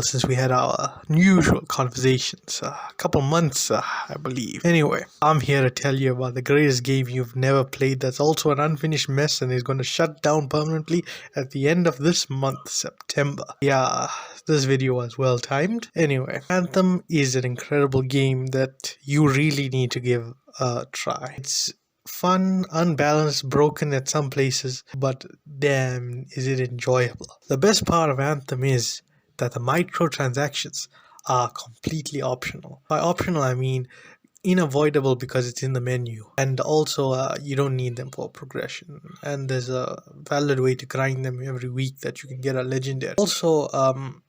since we had our usual conversations. A couple months, I believe. Anyway, I'm here to tell you about the greatest game you've never played that's also an unfinished mess and is going to shut down permanently at the end of this month, September. Yeah, this video was well timed. Anyway, Anthem is an incredible game that you really need to give a try. It's fun, unbalanced, broken at some places, but damn, is it enjoyable. The best part of Anthem is that the microtransactions are completely optional. By optional, I mean unavoidable because it's in the menu, and also you don't need them for progression, and there's a valid way to grind them every week that you can get a legendary. Also,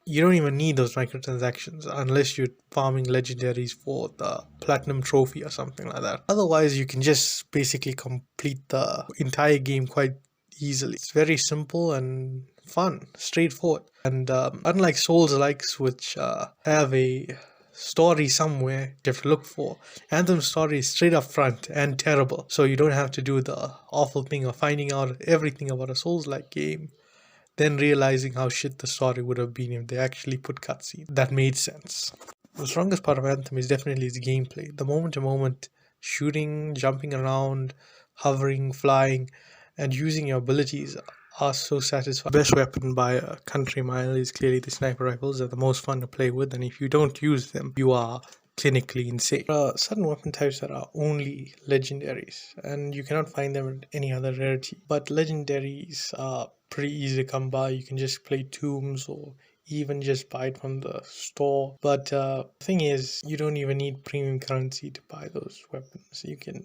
you don't even need those microtransactions unless you're farming legendaries for the platinum trophy or something like that. Otherwise, you can just basically complete the entire game quite easily. It's very simple and fun, straightforward, and unlike Souls-likes, which have a story somewhere you have to look for, Anthem's story is straight up front and terrible, so you don't have to do the awful thing of finding out everything about a Souls-like game, then realizing how shit the story would have been if they actually put cutscenes that made sense. The strongest part of Anthem is definitely its gameplay. The moment-to-moment shooting, jumping around, hovering, flying, and using your abilities are so satisfying. The best weapon by a country mile is clearly the sniper rifles. They're the most fun to play with, and if you don't use them, you are clinically insane. There are certain weapon types that are only legendaries, and you cannot find them at any other rarity. But legendaries are pretty easy to come by. You can just play tombs or even just buy it from the store. But the thing is, you don't even need premium currency to buy those weapons. You can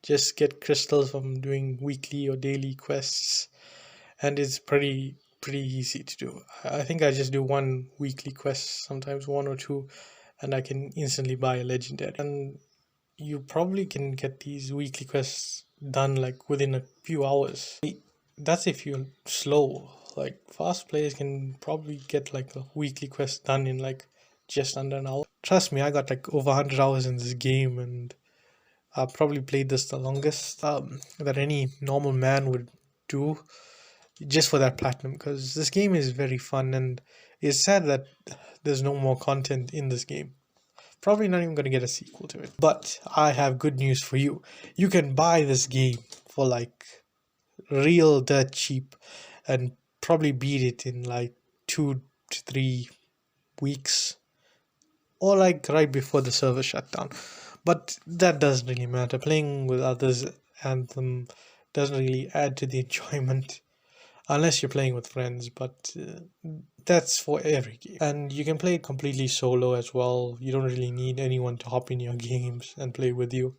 just get crystals from doing weekly or daily quests, and it's pretty easy to do. I think I just do one weekly quest, sometimes one or two, and I can instantly buy a legendary. And you probably can get these weekly quests done like within a few hours. That's if you're slow. Like fast players can probably get like a weekly quest done in like just under an hour. Trust me, I got like over 100 hours in this game, and I've probably played this the longest that any normal man would do, just for that platinum, because this game is very fun, and it's sad that there's no more content in this game. Probably not even going to get a sequel to it. But I have good news for you. You can buy this game for like real dirt cheap and probably beat it in like 2 to 3 weeks, or like right before the server shut down. But that doesn't really matter. Playing with others, Anthem doesn't really add to the enjoyment unless you're playing with friends, but that's for every game. And you can play it completely solo as well. You don't really need anyone to hop in your games and play with you.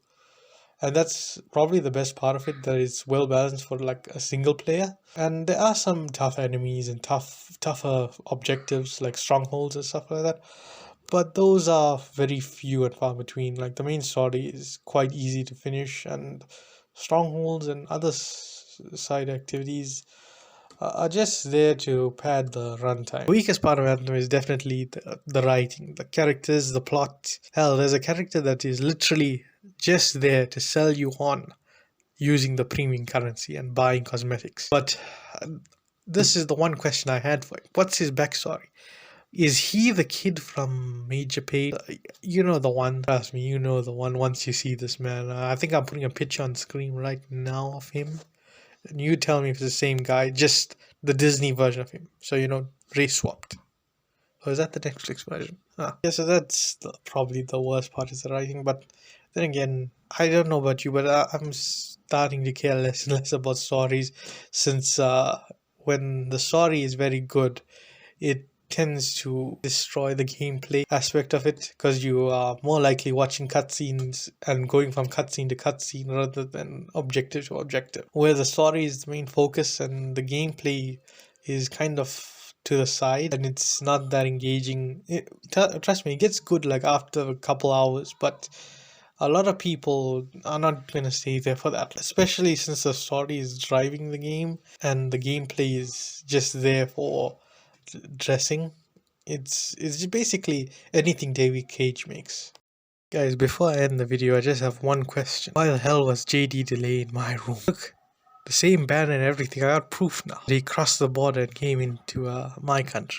And that's probably the best part of it, that it's well balanced for like a single player. And there are some tough enemies and tougher objectives like strongholds and stuff like that, but those are very few and far between. Like the main story is quite easy to finish, and strongholds and other side activities are just there to pad the runtime. The weakest part of Anthem is definitely the writing, the characters, the plot. Hell, there's a character that is literally just there to sell you on using the premium currency and buying cosmetics. But this is the one question I had for him. What's his backstory? Is he the kid from Major Pay? You know the one. Trust me, you know the one once you see this man. I think I'm putting a picture on screen right now of him. And you tell me if it's the same guy, just the Disney version of him. So, you know, race swapped. Or is that the Netflix version? Yeah, so that's probably the worst part, is the writing. But then again, I don't know about you, but I'm starting to care less and less about stories, since when the story is very good, it tends to destroy the gameplay aspect of it, because you are more likely watching cutscenes and going from cutscene to cutscene rather than objective to objective, where the story is the main focus and the gameplay is kind of to the side, and it's not that engaging. Trust me, it gets good like after a couple hours, but a lot of people are not going to stay there for that, especially since the story is driving the game and the gameplay is just there for dressing. It's basically anything David Cage makes. Guys, before I end the video, I just have one question. Why the hell was JD Delay in my room? Look, the same ban and everything. I got proof now. They crossed the border and came into my country.